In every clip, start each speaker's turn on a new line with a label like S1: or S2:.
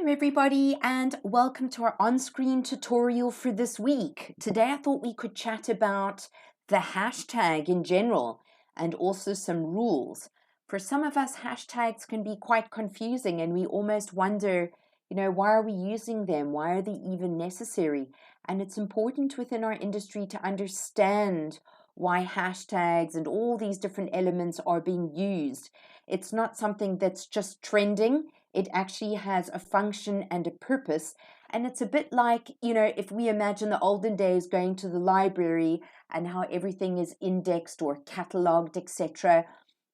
S1: Hello everybody and welcome to our on-screen tutorial for this week. Today I thought we could chat about the hashtag in general and also some rules. For some of us, hashtags can be quite confusing and we almost wonder, why are we using them? Why are they even necessary? And it's important within our industry to understand why hashtags and all these different elements are being used. It's not something that's just trending. It actually has a function and a purpose. And it's a bit like, if we imagine the olden days going to the library and how everything is indexed or cataloged, etc.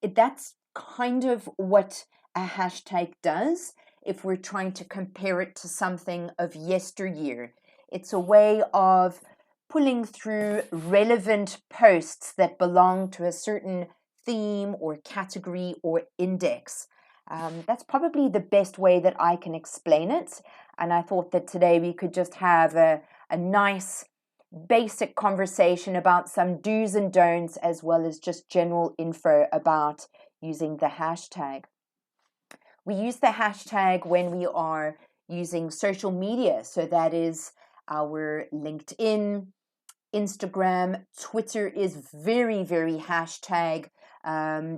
S1: That's kind of what a hashtag does if we're trying to compare it to something of yesteryear. It's a way of pulling through relevant posts that belong to a certain theme or category or index. That's probably the best way that I can explain it. And I thought that today we could just have a nice basic conversation about some do's and don'ts, as well as just general info about using the hashtag. We use the hashtag when we are using social media. So that is our LinkedIn, Instagram. Twitter is very, very hashtag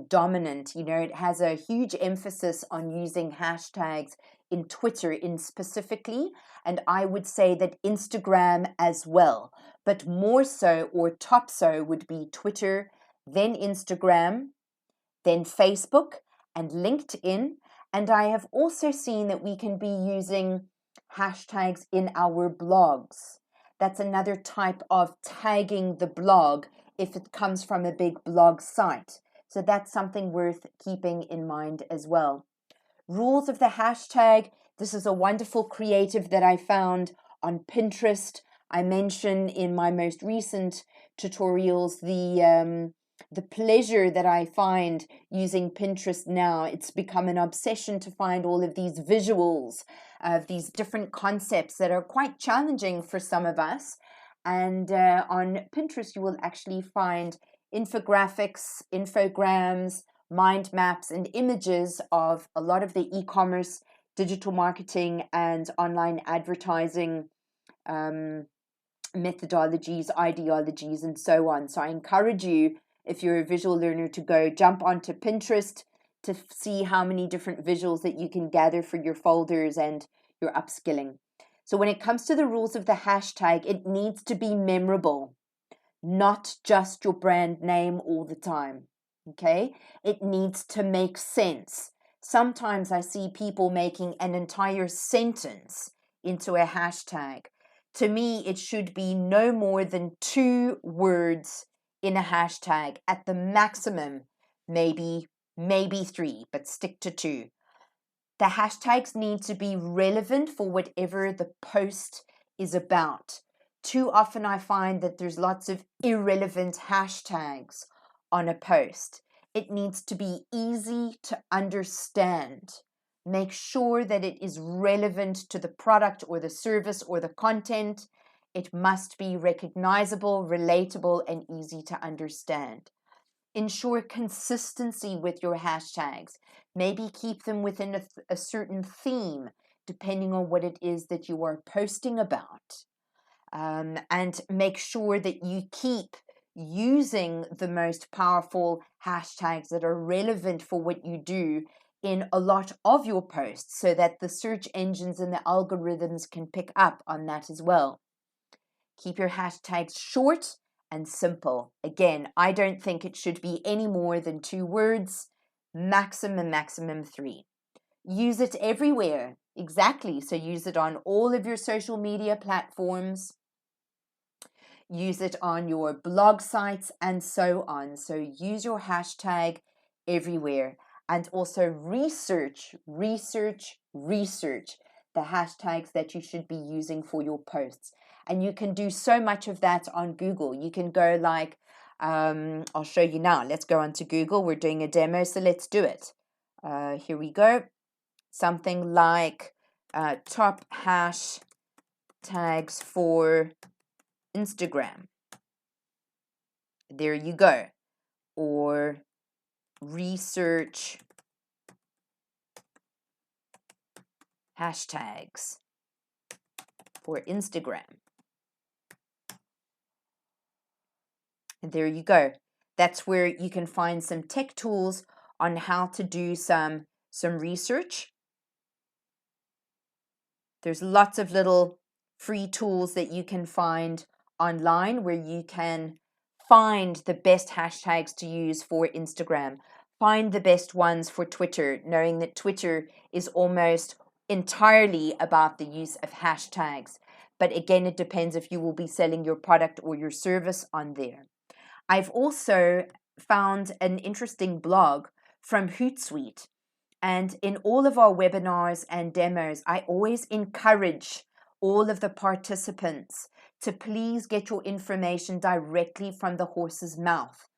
S1: dominant. It has a huge emphasis on using hashtags in Twitter in specifically, and I would say that Instagram as well, but more so or top so would be Twitter, then Instagram, then Facebook and LinkedIn. And I have also seen that we can be using hashtags in our blogs. That's another type of tagging the blog if it comes from a big blog site. So that's something worth keeping in mind as well. Rules of the hashtag. This is a wonderful creative that I found on Pinterest. I mention in my most recent tutorials the pleasure that I find using Pinterest now. It's become an obsession to find all of these visuals of these different concepts that are quite challenging for some of us. And on Pinterest, you will actually find infographics, infograms, mind maps, and images of a lot of the e-commerce, digital marketing, and online advertising methodologies, ideologies, and so on. So I encourage you, if you're a visual learner, to go jump onto Pinterest to see how many different visuals that you can gather for your folders and your upskilling. So when it comes to the rules of the hashtag, it needs to be memorable, not just your brand name all the time. Okay? It needs to make sense. Sometimes I see people making an entire sentence into a hashtag. To me, it should be no more than 2 words in a hashtag. At the maximum, maybe 3, but stick to 2. The hashtags need to be relevant for whatever the post is about. Too often I find that there's lots of irrelevant hashtags on a post. It needs to be easy to understand. Make sure that it is relevant to the product or the service or the content. It must be recognizable, relatable, and easy to understand. Ensure consistency with your hashtags. Maybe keep them within a certain theme, depending on what it is that you are posting about. And make sure that you keep using the most powerful hashtags that are relevant for what you do in a lot of your posts so that the search engines and the algorithms can pick up on that as well. Keep your hashtags short and simple. Again, I don't think it should be any more than 2 words, maximum 3. Use it everywhere. Exactly. So use it on all of your social media platforms. Use it on your blog sites and so on. So use your hashtag everywhere. And also research the hashtags that you should be using for your posts. And you can do so much of that on Google. You can go like, I'll show you now. Let's go onto Google. We're doing a demo, so let's do it. Here we go. Something like top hashtags for Instagram. There you go. Or research hashtags for Instagram. And there you go. That's where you can find some tech tools on how to do some research. There's lots of little free tools that you can find online where you can find the best hashtags to use for Instagram. Find the best ones for Twitter, knowing that Twitter is almost entirely about the use of hashtags. But again, it depends if you will be selling your product or your service on there. I've also found an interesting blog from Hootsuite. And in all of our webinars and demos, I always encourage all of the participants to please get your information directly from the horse's mouth.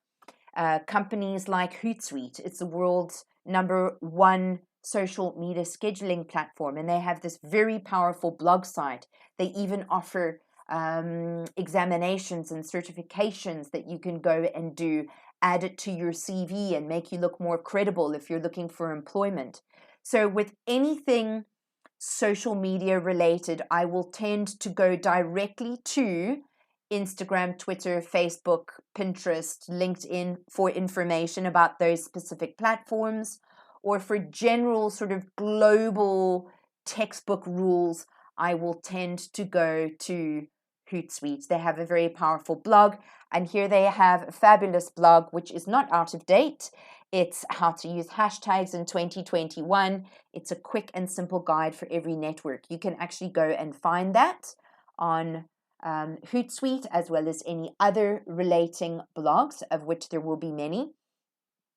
S1: Companies like Hootsuite, it's the world's #1 social media scheduling platform, and they have this very powerful blog site. They even offer examinations and certifications that you can go and do, add it to your CV and make you look more credible if you're looking for employment. So with anything social media related, I will tend to go directly to Instagram, Twitter, Facebook, Pinterest, LinkedIn for information about those specific platforms, or for general sort of global textbook rules, I will tend to go to Hootsuite. They have a very powerful blog, and here they have a fabulous blog which is not out of date. It's how to use hashtags in 2021. It's a quick and simple guide for every network. You can actually go and find that on Hootsuite, as well as any other relating blogs, of which there will be many.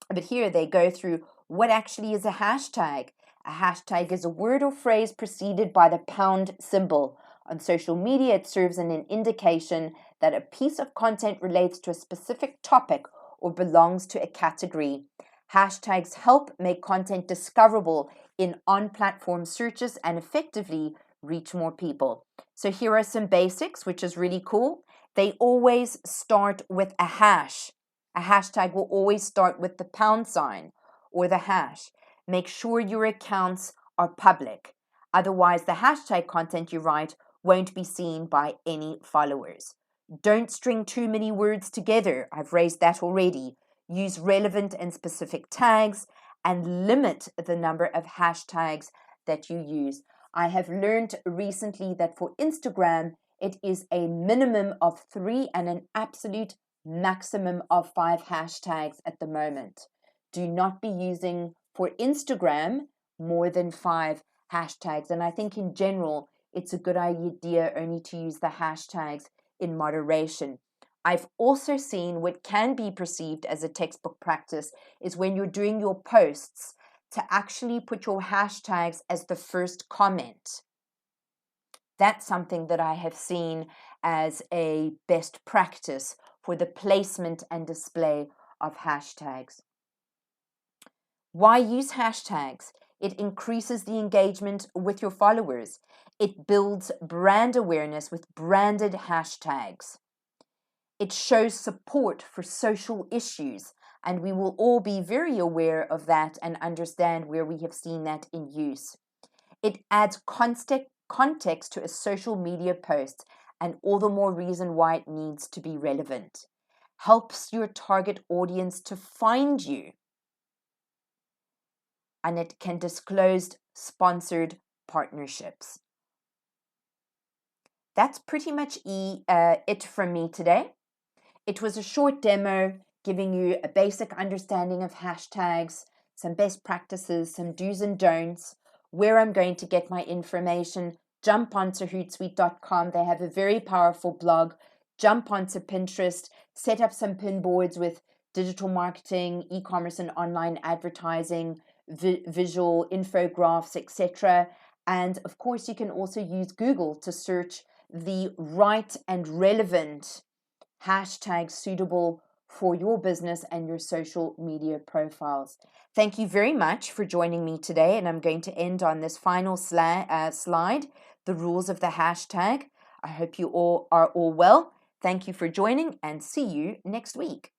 S1: But here they go through what actually is a hashtag. A hashtag is a word or phrase preceded by the pound symbol. On social media, it serves as an indication that a piece of content relates to a specific topic or belongs to a category. Hashtags help make content discoverable in on-platform searches and effectively reach more people. So here are some basics, which is really cool. They always start with a hash. A hashtag will always start with the pound sign or the hash. Make sure your accounts are public. Otherwise, the hashtag content you write won't be seen by any followers. Don't string too many words together. I've raised that already. Use relevant and specific tags and limit the number of hashtags that you use. I have learned recently that for Instagram, it is a minimum of 3 and an absolute maximum of 5 hashtags at the moment. Do not be using for Instagram more than 5 hashtags. And I think in general, it's a good idea only to use the hashtags in moderation. I've also seen what can be perceived as a textbook practice is when you're doing your posts to actually put your hashtags as the first comment. That's something that I have seen as a best practice for the placement and display of hashtags. Why use hashtags? It increases the engagement with your followers. It builds brand awareness with branded hashtags. It shows support for social issues, and we will all be very aware of that and understand where we have seen that in use. It adds context to a social media post, and all the more reason why it needs to be relevant. Helps your target audience to find you. And it can disclose sponsored partnerships. That's pretty much it from me today. It was a short demo giving you a basic understanding of hashtags, some best practices, some do's and don'ts, where I'm going to get my information. Jump onto Hootsuite.com. They have a very powerful blog. Jump onto Pinterest, set up some pin boards with digital marketing, e-commerce and online advertising, visual infographics, etc. And of course, you can also use Google to search the right and relevant hashtags suitable for your business and your social media profiles. Thank you very much for joining me today, and I'm going to end on this final slide, the rules of the hashtag. I hope you all are all well. Thank you for joining, and see you next week.